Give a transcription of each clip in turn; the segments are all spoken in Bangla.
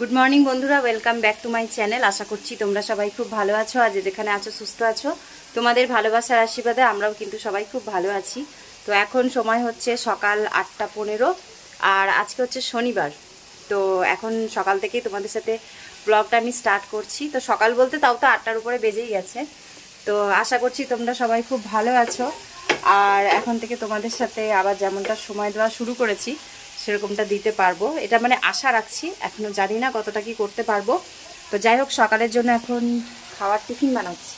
গুড মর্নিং বন্ধুরা, welcome back to my channel. আশা করছি তোমরা সবাই খুব ভালো আছো, আর যেখানে আছো সুস্থ আছো। তোমাদের ভালোবাসার আশীর্বাদে আমরাও কিন্তু সবাই খুব ভালো আছি। তো এখন সময় হচ্ছে সকাল 8:15, আর আজকে হচ্ছে শনিবার। তো এখন সকাল থেকেই তোমাদের সাথে ব্লগটা আমি স্টার্ট করছি। তো সকাল বলতে তাও তো 8টার উপরে বেজেই গেছে। তো আশা করছি তোমরা সবাই খুব ভালো আছো, আর এখন থেকে তোমাদের সাথে আবার যেমনটা সময় দেওয়া শুরু করেছি সেরকমটা দিতে পারবো, এটা মানে আশা রাখছি। এখনও জানি না কতটা কি করতে পারবো। তো যাই হোক, সকালের জন্য এখন খাওয়ার টিফিন বানাচ্ছি।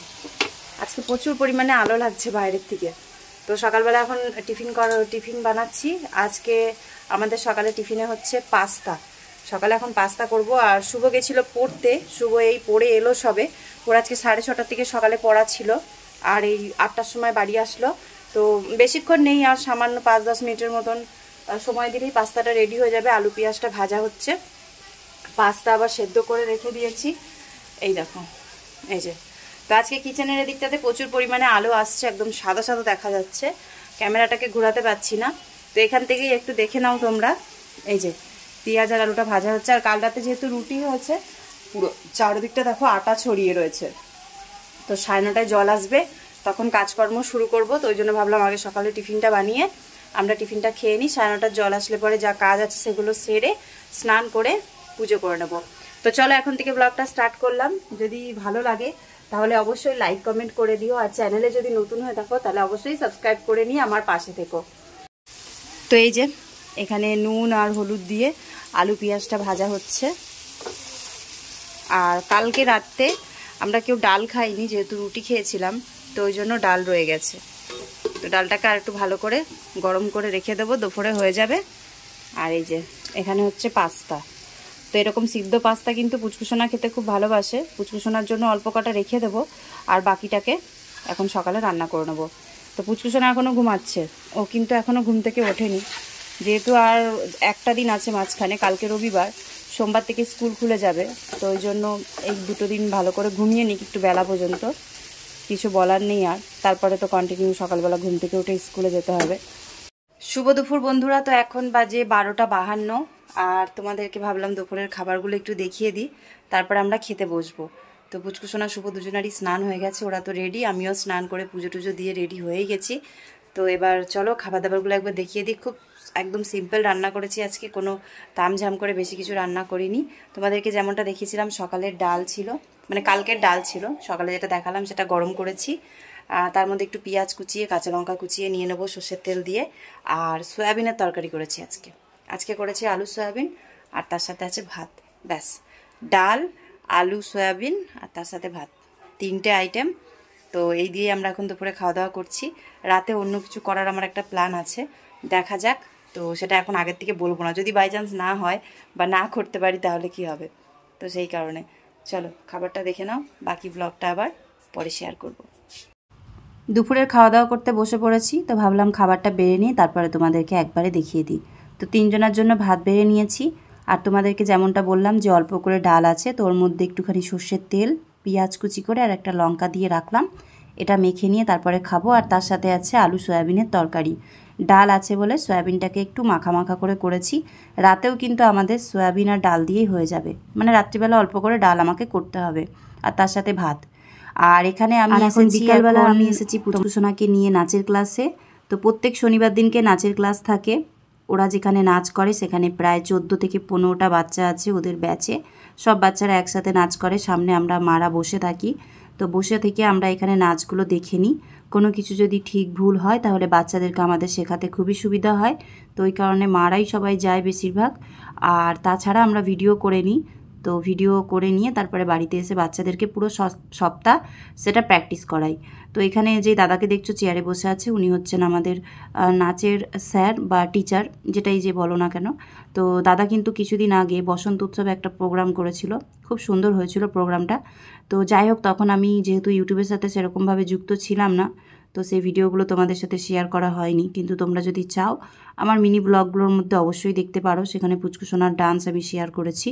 আজকে প্রচুর পরিমাণে আলো লাগছে বাইরের থেকে। তো সকালবেলা এখন টিফিন বানাচ্ছি। আজকে আমাদের সকালে টিফিনে হচ্ছে পাস্তা। সকালে এখন পাস্তা করব। আর শুভ গেছিলো পড়তে, শুভ এই পড়ে এলো সবে। ওর আজকে 6:30টার থেকে সকালে পড়া ছিল, আর এই 8টার সময় বাড়ি আসলো। তো বেশিক্ষণ নেই, আর সামান্য 5-10 মিনিটের মতন সময় দিলেই পাস্তাটা রেডি হয়ে যাবে। আলু পেঁয়াজটা ভাজা হচ্ছে, পাস্তা আবার সেদ্ধ করে রেখে দিয়েছি। এই দেখো, এই যে। তো আজকে কিচেনের এদিকটাতে প্রচুর পরিমাণে আলো আসছে, একদম সাদা সাদা দেখা যাচ্ছে। ক্যামেরাটাকে ঘোরাতে পারছি না। তো এখান থেকেই একটু দেখে নাও তোমরা। এই যে পেঁয়াজ আর আলুটা ভাজা হচ্ছে। আর কাল রাতে যেহেতু রুটি হয়েছে, পুরো চারদিকটা দেখো আটা ছড়িয়ে রয়েছে। তো 9:30টায় জল আসবে, তখন কাজকর্ম শুরু করব। তো ওই জন্য ভাবলাম আগে সকালে টিফিনটা বানিয়ে আমরা টিফিনটা খেয়ে নিই। 9:30টার জল আসলে পরে যা কাজ আছে সেগুলো সেরে স্নান করে পুজো করে নেব। তো চলো এখন থেকে ব্লগটা স্টার্ট করলাম। যদি ভালো লাগে তাহলে অবশ্যই লাইক কমেন্ট করে দিও, আর চ্যানেলে যদি নতুন হয়ে থাকো তাহলে অবশ্যই সাবস্ক্রাইব করে নিয়ে আমার পাশে থেকো। তো এই যে এখানে নুন আর হলুদ দিয়ে আলু পেঁয়াজটা ভাজা হচ্ছে। আর কালকে রাতে আমরা কেউ ডাল খাইনি, যেহেতু রুটি খেয়েছিলাম, তো ওই জন্য ডাল রয়ে গেছে। তো ডালটাকে আর একটু ভালো করে গরম করে রেখে দেবো, দুপুরে হয়ে যাবে। আর এই যে এখানে হচ্ছে পাস্তা। তো এরকম সিদ্ধ পাস্তা কিন্তু পুচকুসোনা খেতে খুব ভালোবাসে। পুচকুসোনার জন্য অল্প কটা রেখে দেবো, আর বাকিটাকে এখন সকালে রান্না করে নেবো। তো পুচকুসোনা এখনও ঘুমাচ্ছে, ও কিন্তু এখনও ঘুম থেকে ওঠেনি। যেহেতু আর একটা দিন আছে মাঝখানে, কালকে রবিবার, সোমবার থেকে স্কুল খুলে যাবে। তো ওই জন্য এই 2 দিন ভালো করে ঘুমিয়ে নিক একটু বেলা পর্যন্ত, কিছু বলার নেই। আর তারপরে তো কন্টিনিউ সকালবেলা ঘুম থেকে উঠে স্কুলে যেতে হবে। শুভ দুপুর বন্ধুরা। তো এখন বাজে 12:52, আর তোমাদেরকে ভাবলাম দুপুরের খাবারগুলো একটু দেখিয়ে দিই, তারপর আমরা খেতে বসবো। তো পুচকুসোনা শুভ দুজনারই স্নান হয়ে গেছে, ওরা তো রেডি, আমিও স্নান করে পুজো টুজো দিয়ে রেডি হয়েই গেছি। তো এবার চলো খাবার দাবারগুলো একবার দেখিয়ে দিই। খুব একদম সিম্পল রান্না করেছি আজকে, কোনো তামঝাম করে বেশি কিছু রান্না করিনি। তোমাদেরকে যেমনটা দেখিয়েছিলাম, সকালের ডাল ছিল, মানে কালকের ডাল ছিল, সকালে যেটা দেখালাম সেটা গরম করেছি। তার মধ্যে একটু পেঁয়াজ কুচিয়ে কাঁচা লঙ্কা কুচিয়ে নিয়ে নেবো সর্ষের তেল দিয়ে। আর সয়াবিনের তরকারি করেছি আজকে করেছি আলু সয়াবিন, আর তার সাথে আছে ভাত। ব্যাস, ডাল, আলু, সয়াবিন, আর তার সাথে ভাত, 3টে আইটেম। তো এই দিয়ে আমরা এখন দুপুরে খাওয়া দাওয়া করছি। রাতে অন্য কিছু করার আমার একটা প্ল্যান আছে, দেখা যাক। তো সেটা এখন আগের থেকে বলবো না, যদি বাই চান্স না হয় বা না করতে পারি তাহলে কি হবে। তো সেই কারণে চলো খাবারটা দেখে নাও, বাকি ব্লগটা আবার পরে শেয়ার করব। দুপুরের খাওয়া দাওয়া করতে বসে পড়েছি। তো ভাবলাম খাবারটা বেড়ে নিয়ে তারপরে তোমাদেরকে একবারে দেখিয়ে দিই। তো 3জনের জন্য ভাত বেড়ে নিয়েছি। আর তোমাদেরকে যেমনটা বললাম যে অল্প করে ডাল আছে, তো ওর মধ্যে একটুখানি সর্ষের তেল, পেঁয়াজ কুচি করে আর একটা লঙ্কা দিয়ে রাখলাম। এটা মেখে নিয়ে তারপরে খাবো। আর তার সাথে আছে আলু সয়াবিনের তরকারি। ডাল আছে বলে সয়াবিনটাকে একটু মাখা মাখা করে করেছি। রাতেও কিন্তু আমাদের সয়াবিন আর ডাল দিয়েই হয়ে যাবে, মানে রাত্রিবেলা অল্প করে ডাল আমাকে করতে হবে, আর তার সাথে ভাত। আর এখানে আমি এখন বিকালবেলা আমি এসেছি পুচকুসোনাকে নিয়ে নাচের ক্লাসে। তো প্রত্যেক শনিবার দিনকে নাচের ক্লাস থাকে। ওরা যেখানে নাচ করে সেখানে প্রায় 14 থেকে 15টা বাচ্চা আছে ওদের ব্যাচে। সব বাচ্চারা একসাথে নাচ করে, সামনে আমরা মারা বসে থাকি। তো বসে থেকে আমরা এখানে নাচগুলো দেখে নিই। কোনো কিছু যদি ঠিক ভুল হয় তাহলে বাচ্চাদেরকে আমাদের শেখাতে খুবই সুবিধা হয়। তো ওই কারণে মারাই সবাই যায় বেশিরভাগ। আর তাছাড়া আমরা ভিডিও করে নিই। তো ভিডিও করে নিয়ে তারপরে বাড়িতে এসে বাচ্চাদেরকে পুরো সপ্তাহ সেটা প্র্যাকটিস করাই। তো এখানে যে দাদাকে দেখছো চেয়ারে বসে আছে, উনি হচ্ছেন আমাদের নাচের স্যার বা টিচার, যেটাই যে বলো না কেন। তো দাদা কিন্তু কিছুদিন আগে বসন্ত উৎসবে একটা প্রোগ্রাম করেছিল, খুব সুন্দর হয়েছিল প্রোগ্রামটা। তো যাই হোক, তখন আমি যেহেতু ইউটিউবের সাথে সেরকমভাবে যুক্ত ছিলাম না, তো সেই ভিডিওগুলো তোমাদের সাথে শেয়ার করা হয়নি। কিন্তু তোমরা যদি চাও আমার মিনি ব্লগগুলোর মধ্যে অবশ্যই দেখতে পারো, সেখানে পুচকুসোনার ডান্স আমি শেয়ার করেছি।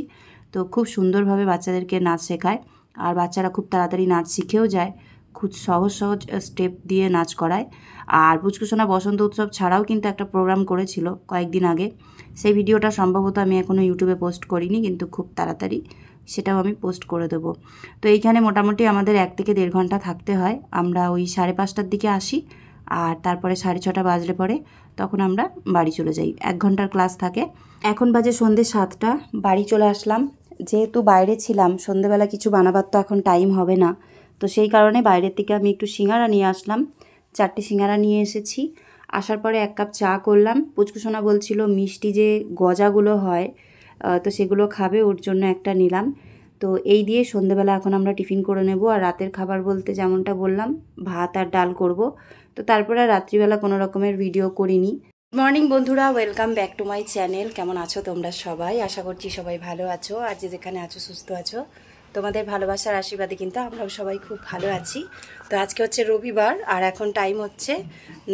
তো খুব সুন্দরভাবে বাচ্চাদেরকে নাচ শেখায়, আর বাচ্চারা খুব তাড়াতাড়ি নাচ শিখেও যায়। খুব সহজ সহজ স্টেপ দিয়ে নাচ করায়। আর পুচকুসোনা বসন্ত উৎসব ছাড়াও কিন্তু একটা প্রোগ্রাম করেছিল কয়েকদিন আগে, সেই ভিডিওটা সম্ভবত আমি এখনও ইউটিউবে পোস্ট করিনি, কিন্তু খুব তাড়াতাড়ি সেটাও আমি পোস্ট করে দেবো। তো এইখানে মোটামুটি আমাদের 1 থেকে 1.5 ঘন্টা থাকতে হয়। আমরা ওই 5:30টার দিকে আসি, আর তারপরে 6:30 বাজলে পরে তখন আমরা বাড়ি চলে যাই। 1 ঘন্টার ক্লাস থাকে। এখন বাজে সন্ধ্যে 7টা, বাড়ি চলে আসলাম। যেহেতু বাইরে ছিলাম, সন্ধ্যেবেলা কিছু বানাবার তো এখন টাইম হবে না, তো সেই কারণে বাইরের থেকে আমি একটু সিঙ্গারা নিয়ে আসলাম। 4টে সিঙ্গারা নিয়ে এসেছি। আসার পরে 1 কাপ চা করলাম। পুচকুসোনা বলছিল মিষ্টি যে গজাগুলো হয়, তো সেগুলো খাবে, ওর জন্য একটা নিলাম। তো এই দিয়ে সন্ধ্যেবেলা এখন আমরা টিফিন করে নেব। আর রাতের খাবার বলতে যেমনটা বললাম, ভাত আর ডাল করব। তো তারপরে রাত্রিবেলা কোনো রকমের ভিডিও করিনি। গুড মর্নিং বন্ধুরা, welcome back to my channel. কেমন আছো তোমরা সবাই? আশা করছি সবাই ভালো আছো, আর যে যেখানে আছো সুস্থ আছো। তোমাদের ভালোবাসার আশীর্বাদে কিন্তু আমরাও সবাই খুব ভালো আছি। তো আজকে হচ্ছে রবিবার, আর এখন টাইম হচ্ছে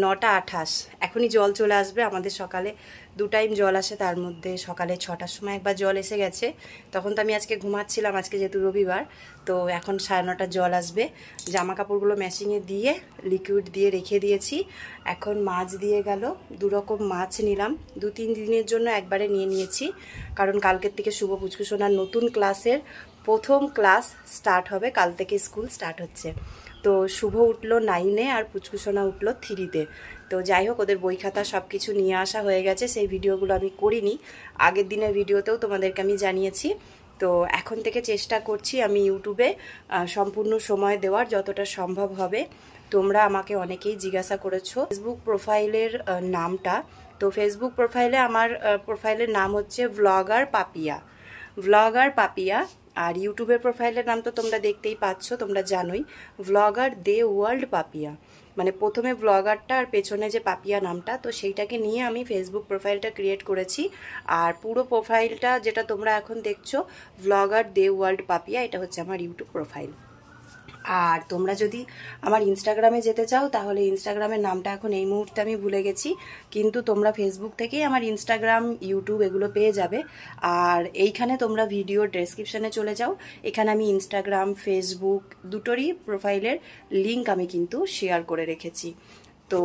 9:28। এখনই জল চলে আসবে আমাদের। সকালে 2 টাইম জল আসে, তার মধ্যে সকালে 6টার সময় একবার জল এসে গেছে। তখন তো আমি আজকে ঘুমাচ্ছিলাম, আজকে যেহেতু রবিবার। তো এখন 9:30 জল আসবে। জামা কাপড়গুলো মেশিনে দিয়ে লিকুইড দিয়ে রেখে দিয়েছি। এখন মাছ দিয়ে গেল, 2 রকম মাছ নিলাম। 2-3 দিনের জন্য একবারে নিয়ে নিয়েছি, কারণ কালকের থেকে শুভ পুচকুসোনার নতুন ক্লাসের প্রথম ক্লাস স্টার্ট হবে। কাল থেকে স্কুল স্টার্ট হচ্ছে। তো শুভ উঠলো 9-এ আর পুচকুসোনা উঠলো 3-তে। তো যাই হোক, ওদের বই খাতা সব কিছু নিয়ে আসা হয়ে গেছে। সেই ভিডিওগুলো আমি করিনি, আগের দিনের ভিডিওতেও তোমাদেরকে আমি জানিয়েছি। তো এখন থেকে চেষ্টা করছি আমি ইউটিউবে সম্পূর্ণ সময় দেওয়ার, যতটা সম্ভব হবে। তোমরা আমাকে অনেকেই জিজ্ঞাসা করেছো ফেসবুক প্রোফাইলের নামটা। তো ফেসবুক প্রোফাইলে আমার প্রোফাইলের নাম হচ্ছে ব্লগার পাপিয়া। আর ইউটিউবের প্রোফাইলের নাম তো তোমরা দেখতেই পাচ্ছ, তোমরা জানোই, ব্লগার দে ওয়ার্ল্ড পাপিয়া। মানে প্রথমে ব্লগারটা আর পেছনে যে পাপিয়া নামটা, তো সেইটাকে নিয়ে আমি ফেসবুক প্রোফাইলটা ক্রিয়েট করেছি। আর পুরো প্রোফাইলটা যেটা তোমরা এখন দেখছো, ব্লগার দে ওয়ার্ল্ড পাপিয়া, এটা হচ্ছে আমার ইউটিউব প্রোফাইল। আর তোমরা যদি আমার ইনস্টাগ্রামে যেতে চাও, তাহলে ইনস্টাগ্রামের নামটা এখন এই মুহূর্তে আমি ভুলে গেছি, কিন্তু তোমরা ফেসবুক থেকেই আমার ইনস্টাগ্রাম, ইউটিউব এগুলো পেয়ে যাবে। আর এইখানে তোমরা ভিডিও ডেসক্রিপশানে চলে যাও, এখানে আমি ইনস্টাগ্রাম, ফেসবুক দুটোরই প্রোফাইলের লিঙ্ক আমি কিন্তু শেয়ার করে রেখেছি। তো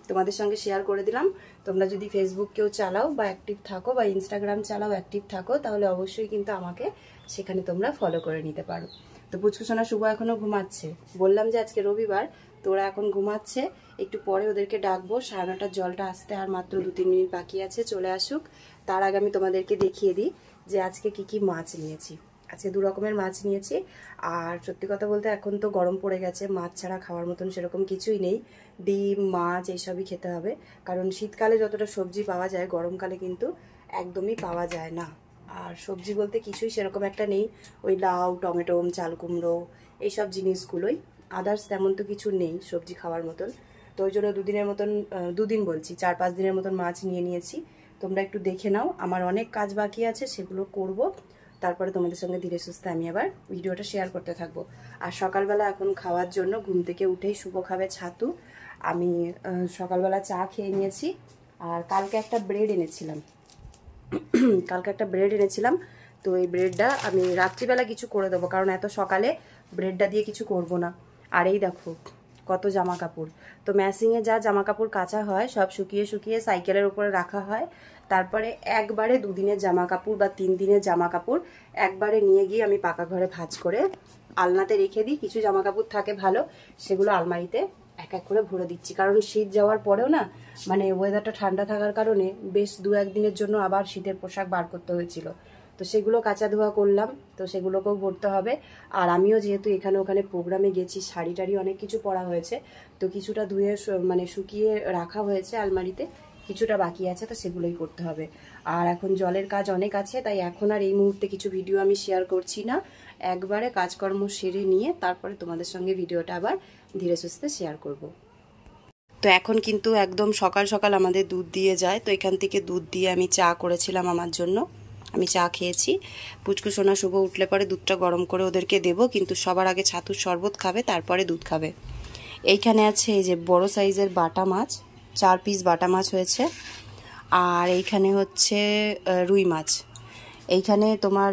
তোমাদের সঙ্গে শেয়ার করে দিলাম। তোমরা যদি ফেসবুক কেউ চালাও বা অ্যাক্টিভ থাকো, বা ইনস্টাগ্রাম চালাও অ্যাক্টিভ থাকো, তাহলে অবশ্যই কিন্তু আমাকে সেখানে তোমরা ফলো করে নিতে পারো। তো পুচকুসোনা শুভ এখনও ঘুমাচ্ছে। বললাম যে আজকে রবিবার, তো ওরা এখন ঘুমাচ্ছে। একটু পরে ওদেরকে ডাকবো। 9:30 জলটা আসতে আর মাত্র 2-3 মিনিট বাকি আছে, চলে আসুক। তার আগে আমি তোমাদেরকে দেখিয়ে দিই যে আজকে কি কি মাছ নিয়েছি। আজকে 2 রকমের মাছ নিয়েছি। আর সত্যি কথা বলতে এখন তো গরম পড়ে গেছে, মাছ ছাড়া খাওয়ার মতন সেরকম কিছুই নেই। ডিম, মাছ এইসবই খেতে হবে, কারণ শীতকালে যতটা সবজি পাওয়া যায়, গরমকালে কিন্তু একদমই পাওয়া যায় না। আর সবজি বলতে কিছুই সেরকম একটা নেই, ওই লাউ, টমেটো, চাল কুমড়ো, এইসব জিনিসগুলোই। আদার্স তেমন তো কিছু নেই সবজি খাওয়ার মতন। তো ওই জন্য 2 দিনের মতন, 2 দিন বলছি, 4-5 দিনের মতন মাছ নিয়ে নিয়েছি। তোমরা একটু দেখে নাও, আমার অনেক কাজ বাকি আছে, সেগুলো করব। তারপরে তোমাদের সঙ্গে ধীরে সুস্থে আমি আবার ভিডিওটা শেয়ার করতে থাকবো। আর সকালবেলা এখন খাওয়ার জন্য ঘুম থেকে উঠেই শুভ খাবে ছাতু। আমি সকালবেলা চা খেয়ে নিয়েছি। আর কালকে একটা ব্রেড এনেছিলাম। তো এই ব্রেডটা আমি রাত্রিবেলা কিছু করে দেবো, কারণ এত সকালে ব্রেডটা দিয়ে কিছু করব না। আর এই দেখো কত জামা কাপড়। তো ম্যাশিংয়ে যা জামা কাপড় কাচা হয়, সব শুকিয়ে শুকিয়ে সাইকেলের উপরে রাখা হয়। তারপরে একবারে 2 দিনের জামা কাপড় বা 3 দিনের জামা কাপড় একবারে নিয়ে গিয়ে আমি পাকা ঘরে ভাঁজ করে আলনাতে রেখে দিই। কিছু জামা কাপড় থাকে ভালো, সেগুলো আলমারিতে এক এক করে ভরে দিচ্ছি। কারণ শীত যাওয়ার পরেও না, মানে ওয়েদারটা ঠান্ডা থাকার কারণে বেশ 2-1 দিনের জন্য আবার শীতের পোশাক বার করতে হয়েছিল। তো সেগুলো কাচা ধোয়া করলাম, তো সেগুলোকেও ভরতে হবে। আর আমিও যেহেতু এখানে ওখানে প্রোগ্রামে গেছি, শাড়ি টাড়ি অনেক কিছু পরা হয়েছে, তো কিছুটা ধুয়ে মানে শুকিয়ে রাখা হয়েছে আলমারিতে, কিছুটা বাকি আছে, তো সেগুলোই করতে হবে। আর এখন জলের কাজ অনেক আছে, তাই এখন আর এই মুহূর্তে কিছু ভিডিও আমি শেয়ার করছি না। একবারে কাজকর্ম সেরে নিয়ে তারপরে তোমাদের সঙ্গে ভিডিওটা আবার ধীরে সুস্থে শেয়ার করব। তো এখন কিন্তু একদম সকাল সকাল আমাদের দুধ দিয়ে যায়। তো এখান থেকে দুধ দিয়ে আমি চা করেছিলাম আমার জন্য, আমি চা খেয়েছি। পুচকুসোনা শুভ উঠলে পরে দুধটা গরম করে ওদেরকে দেব, কিন্তু সবার আগে ছাতুর শরবত খাবে, তারপরে দুধ খাবে। এইখানে আছে এই যে বড় সাইজের বাটা মাছ, 4 পিস বাটা মাছ হয়েছে। আর এইখানে হচ্ছে রুই মাছ। এইখানে তোমার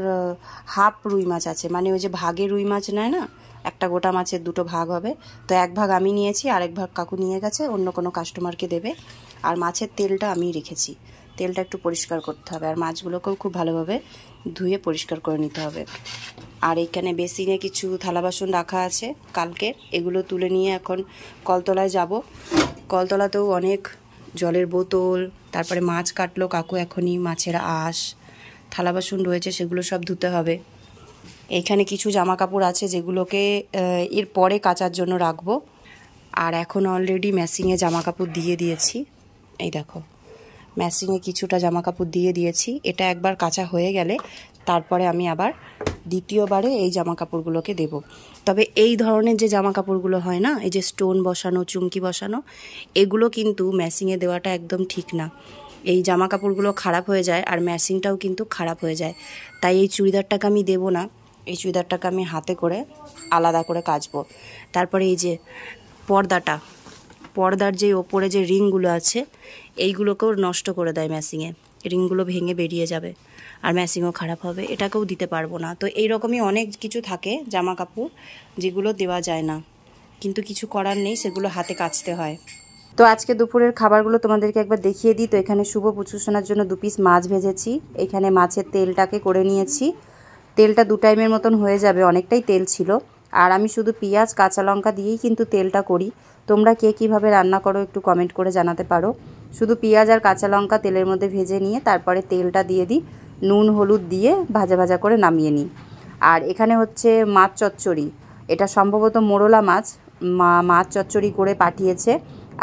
হাফ রুই মাছ আছে, মানে ওই যে ভাগে রুই মাছ নেয় না, একটা গোটা মাছের দুটো ভাগ হবে। তো এক ভাগ আমি নিয়েছি, আরেক ভাগ কাকু নিয়ে গেছে, অন্য কোনো কাস্টমারকে দেবে। আর মাছের তেলটা আমি রেখেছি, তেলটা একটু পরিষ্কার করতে হবে, আর মাছগুলোকেও খুব ভালোভাবে ধুয়ে পরিষ্কার করে নিতে হবে। আর এইখানে বেসিনে কিছু থালা বাসন রাখা আছে কালকে, এগুলো তুলে নিয়ে এখন কলতলায় যাব। কলতলাতেও অনেক জলের বোতল, তারপরে মাছ কাটলো কাকু এখনই, মাছের আঁশ, থালা বাসন রয়েছে, সেগুলো সব ধুতে হবে। এইখানে কিছু জামা কাপড় আছে যেগুলোকে এর পরে কাচার জন্য রাখবো। আর এখন অলরেডি মেশিনে জামা কাপড় দিয়ে দিয়েছি, এই দেখো মেশিনে কিছুটা জামা কাপড় দিয়ে দিয়েছি। এটা একবার কাচা হয়ে গেলে তারপরে আমি আবার দ্বিতীয়বারে এই জামা কাপড়গুলোকে দেব। তবে এই ধরনের যে জামা কাপড়গুলো হয় না, এই যে স্টোন বসানো, চুমকি বসানো, এগুলো কিন্তু মেশিনে দেওয়াটা একদম ঠিক না। এই জামা কাপড়গুলো খারাপ হয়ে যায়, আর মেশিনটাও কিন্তু খারাপ হয়ে যায়। তাই এই চুড়িদারটাকে আমি দেবো না, এই চুড়িদারটাকে আমি হাতে করে আলাদা করে কাচবো। তারপরে এই যে পর্দার যে ওপরে যে রিংগুলো আছে, এইগুলোকেও নষ্ট করে দেয় মেশিনে, রিংগুলো ভেঙে বেরিয়ে যাবে, আর মেশিনও খারাপ হবে, এটাকেও দিতে পারবো না। তো এইরকমই অনেক কিছু থাকে জামা কাপড় যেগুলো দেওয়া যায় না, কিন্তু কিছু করার নেই, সেগুলো হাতে কাচতে হয়। তো আজকে দুপুরের খাবারগুলো তোমাদেরকে একবার দেখিয়ে দিই। তো এখানে শুভ পুচকুসোনার জন্য 2 পিস মাছ ভেজেছি, এখানে মাছের তেলটাকে করে নিয়েছি, তেলটা 2 টাইমের মতন হয়ে যাবে, অনেকটাই তেল ছিল। আর আমি শুধু পেঁয়াজ কাঁচা লঙ্কা দিয়েই কিন্তু তেলটা করি। তোমরা কে কীভাবে রান্না করো একটু কমেন্ট করে জানাতে পারো। শুধু পেঁয়াজ আর কাঁচা লঙ্কা তেলের মধ্যে ভেজে নিয়ে তারপরে তেলটা দিয়ে দিই, নুন হলুদ দিয়ে ভাজা ভাজা করে নামিয়ে নিই। আর এখানে হচ্ছে মাছ চচ্চড়ি, এটা সম্ভবত মোরলা মাছ, মাছ চচ্চড়ি করে পাঠিয়েছে।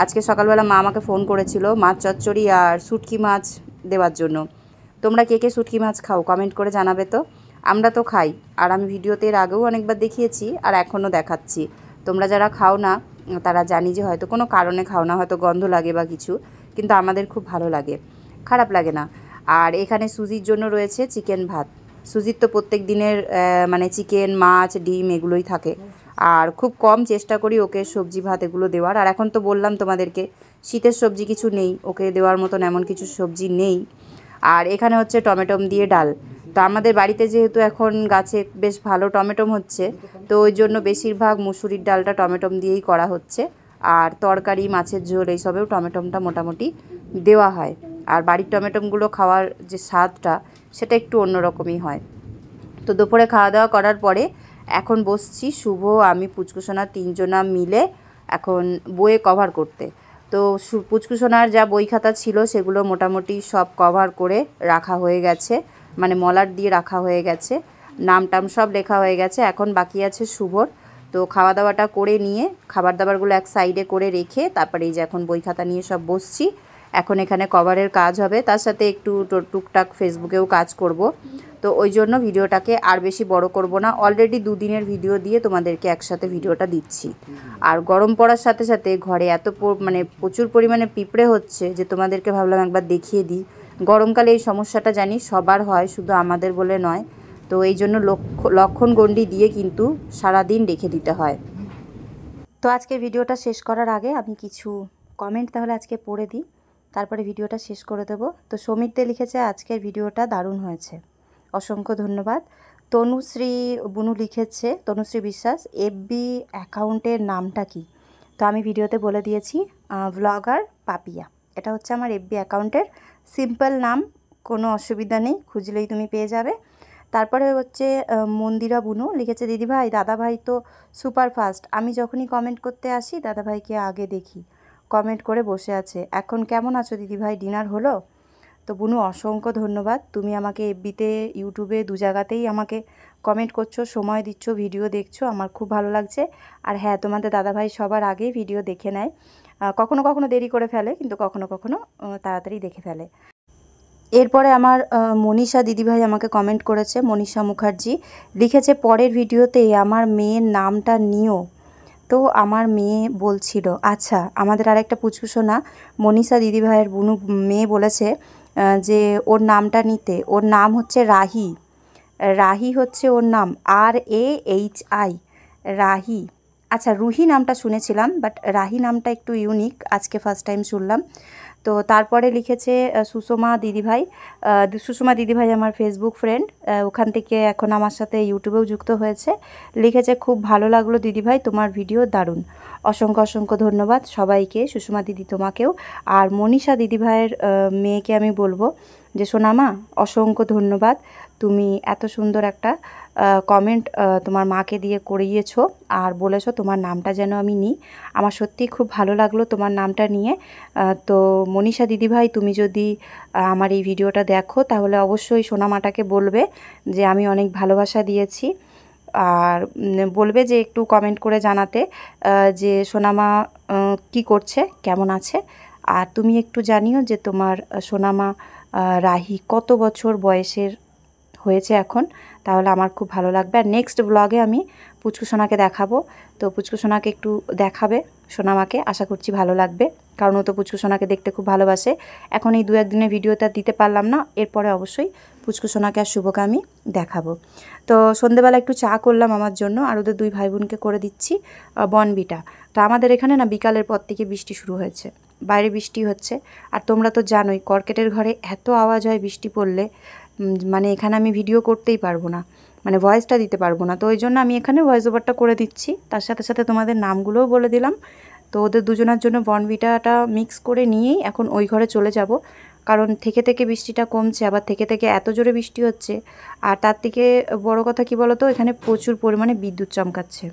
আজকে সকালবেলা মা আমাকে ফোন করেছিল মাছ চচ্চড়ি আর শুটকি মাছ দেওয়ার জন্য। তোমরা কে কে শুটকি মাছ খাও কমেন্ট করে জানাবে তো। আমরা তো খাই, আর আমি ভিডিওতে এর আগেও অনেকবার দেখিয়েছি, আর এখনও দেখাচ্ছি। তোমরা যারা খাও না তারা জানি যে হয়তো কোনো কারণে খাও না, হয়তো গন্ধ লাগে বা কিছু, কিন্তু আমাদের খুব ভালো লাগে, খারাপ লাগে না। আর এখানে সুজির জন্য রয়েছে চিকেন ভাত। সুজির তো প্রত্যেক দিনের মানে চিকেন, মাছ, ডিম এগুলোই থাকে, আর খুব কম চেষ্টা করি ওকে সবজি ভাত এগুলো দেওয়ার। আর এখন তো বললাম তোমাদেরকে শীতের সবজি কিছু নেই, ওকে দেওয়ার মতন এমন কিছু সবজি নেই। আর এখানে হচ্ছে টমেটোম দিয়ে ডাল। তো আমাদের বাড়িতে যেহেতু এখন গাছে বেশ ভালো টমেটোম হচ্ছে, তো ওই জন্য বেশিরভাগ মুসুরির ডালটা টমেটোম দিয়েই করা হচ্ছে। আর তরকারি, মাছের ঝোল এইসবেও টমেটোমটা মোটামুটি দেওয়া হয়। আর বাড়ির টমেটোমগুলো খাওয়ার যে স্বাদটা সেটা একটু অন্যরকমই হয়। তো দুপুরে খাওয়া দাওয়া করার পরে এখন বসছি শুভ, আমি, পুচকুসোনা 3 জনা মিলে এখন বইয়ে কভার করতে। তো পুচকুসোনার যা বই খাতা ছিল সেগুলো মোটামুটি সব কভার করে রাখা হয়ে গেছে, মানে মলাট দিয়ে রাখা হয়ে গেছে, নাম টাম সব লেখা হয়ে গেছে। এখন বাকি আছে শুভর। তো খাওয়া দাওয়াটা করে নিয়ে খাবার দাবারগুলো এক সাইডে করে রেখে তারপরে এই যে এখন বই খাতা নিয়ে সব বসছি। এখন এখানে কভারের কাজ হবে, তার সাথে একটু টুকটাক ফেসবুকেও কাজ করব। তো ওই জন্য ভিডিওটাকে আর বেশি বড় করব না, অলরেডি 2 দিনের ভিডিও দিয়ে তোমাদেরকে একসাথে ভিডিওটা দিচ্ছি। আর গরম পড়ার সাথে সাথে ঘরে এত মানে প্রচুর পরিমাণে পিঁপড়ে হচ্ছে যে তোমাদেরকে ভাবলাম একবার দেখিয়ে দিই। গরমকালে এই সমস্যাটা জানি সবার হয়, শুধু আমাদের বলে নয়। তো এই জন্য লক্ষণ গণ্ডি দিয়ে কিন্তু সারাদিন রেখে দিতে হয়। তো আজকে ভিডিওটা শেষ করার আগে আমি কিছু কমেন্ট তাহলে আজকে পড়ে দিই, তারপরে ভিডিওটা শেষ করে দেব। তো সমীর দে লিখেছে আজকের ভিডিওটা দারুণ হয়েছে, অসংখ্য ধন্যবাদ। তনুশ্রী বুনু লিখেছে, তনুশ্রী বিশ্বাস, এফবি অ্যাকাউন্টের নামটা কি? তো আমি ভিডিওতে বলে দিয়েছি, ব্লগার পাপিয়া, এটা হচ্ছে আমার এফবি অ্যাকাউন্টের সিম্পল নাম, কোনো অসুবিধা নেই, খুঁজলেই তুমি পেয়ে যাবে। তারপরে হচ্ছে মন্দিরা বুনু লিখেছে, দিদিভাই দাদাভাই তো সুপার ফাস্ট, আমি যখনই কমেন্ট করতে আসি দাদাভাইকে আগে দেখি, কমেন্ট করে বসে আছে, এখন কেমন আছো দিদিভাই, ডিনার হলো? তো বুনু অসংখ্য ধন্যবাদ, তুমি আমাকে এফবিতে, ইউটিউবে 2 জায়গাতেই আমাকে কমেন্ট করছো, সময় দিচ্ছ, ভিডিও দেখছো, আমার খুব ভালো লাগছে। আর হ্যাঁ, তোমাদের দাদাভাই সবার আগেই ভিডিও দেখে নেয়, কখনো কখনো দেরি করে ফেলে, কিন্তু কখনো কখনো তাড়াতাড়ি দেখে ফেলে। এরপরে আমার মনীষা দিদিভাই আমাকে কমেন্ট করেছে, মনীষা মুখার্জি লিখেছে, পরের ভিডিওতে আমার মেয়ের নামটা নিও। তো আমার মেয়ে বলছিল, আচ্ছা আমাদের আরেকটা পুচকুসোনা মনীষা দিদিভাইয়ের বুনু মেয়ে বলেছে যে ওর নামটা নিতে, ওর নাম হচ্ছে রাহি, রাহি হচ্ছে ওর নাম, RAHI, রাহি। আচ্ছা রুহি নামটা শুনেছিলাম, বাট রাহি নামটা একটু ইউনিক, আজকে ফার্স্ট টাইম শুনলাম। তো তো তারপরে লিখেছে সুষমা দিদিভাই। সুষমা দিদিভাই আমার ফেসবুক ফ্রেন্ড, ওখান থেকে এখন আমার সাথে ইউটিউবেও যুক্ত হয়েছে। লিখেছে খুব ভালো লাগলো দিদিভাই, তোমার ভিডিও দারুণ। অসংখ্য অসংখ্য ধন্যবাদ সবাইকে, সুষমা দিদি তোমাকেও। আর মনীষা দিদিভাইয়ের মেয়েকে আমি বলবো যে সোনামা অসংখ্য ধন্যবাদ, তুমি এত সুন্দর একটা কমেন্ট তোমার মাকে দিয়ে করিয়েছো আর বলেছো তোমার নামটা যেন আমি নিই। আমার সত্যিই খুব ভালো লাগলো তোমার নামটা নিয়ে। তো মনীষা দিদিভাই, তুমি যদি আমার এই ভিডিওটা দেখো তাহলে অবশ্যই সোনামাটাকে বলবে যে আমি অনেক ভালোবাসা দিয়েছি, আর বলবে যে একটু কমেন্ট করে জানাতে যে সোনামা কি করছে, কেমন আছে। আর তুমি একটু জানিও যে তোমার সোনামা রাহি কত বছর বয়সের হয়েছে এখন, তাহলে আমার খুব ভালো লাগবে। আর নেক্সট ব্লগে আমি পুচকু সোনাকে দেখাবো, তো পুচকু সোনাকে একটু দেখাবে সোনামাকে, আশা করছি ভালো লাগবে, কারণ ও তো পুচকু সোনাকে দেখতে খুব ভালোবাসে। এখন এই 2-1 দিনের ভিডিওটা দিতে পারলাম না, এরপরে অবশ্যই পুচকু সোনাকে আর শুভকে আমি দেখাবো। তো সন্ধেবেলা একটু চা করলাম আমার জন্য, আর ওদের 2 ভাই বোনকে করে দিচ্ছি বনবিটা। তো আমাদের এখানে না বিকালের পর থেকে বৃষ্টি শুরু হয়েছে, বাইরে বৃষ্টি হচ্ছে। আর তোমরা তো জানোই কর্কেটের ঘরে এত আওয়াজ হয় বৃষ্টি পড়লে, মানে এখানে আমি ভিডিও করতেই পারবো না, মানে ভয়েসটা দিতে পারবো না। তো ওই জন্য আমি এখানে ভয়েস ওভারটা করে দিচ্ছি, তার সাথে সাথে তোমাদের নামগুলোও বলে দিলাম। তো ওদের দুজনের জন্য বনভিটাটা মিক্স করে নিয়েই এখন ওই ঘরে চলে যাব, কারণ থেকে থেকে বৃষ্টিটা কমছে, আবার থেকে থেকে এত জোরে বৃষ্টি হচ্ছে। আর তার থেকে বড় কথা কি বলো তো, এখানে প্রচুর পরিমাণে বিদ্যুৎ চমকাচ্ছে।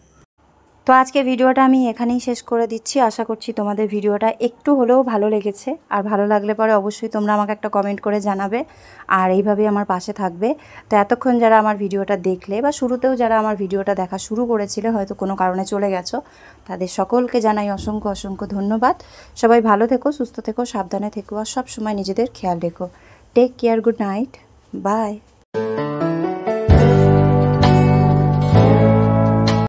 তো আজকে ভিডিওটা আমি এখানেই শেষ করে দিচ্ছি। আশা করছি তোমাদের ভিডিওটা একটু হলেও ভালো লেগেছে, আর ভালো লাগলে পরে অবশ্যই তোমরা আমাকে একটা কমেন্ট করে জানাবে, আর এইভাবেই আমার পাশে থাকবে। তো এতক্ষণ যারা আমার ভিডিওটা দেখলে, বা শুরুতেও যারা আমার ভিডিওটা দেখা শুরু করেছিলে, হয়তো কোনো কারণে চলে গেছো, তাদের সকলকে জানাই অসংখ্য অসংখ্য ধন্যবাদ। সবাই ভালো থেকো, সুস্থ থেকো, সাবধানে থেকো, আর সব সময় নিজেদের খেয়াল রেখো। Take care, good night, by.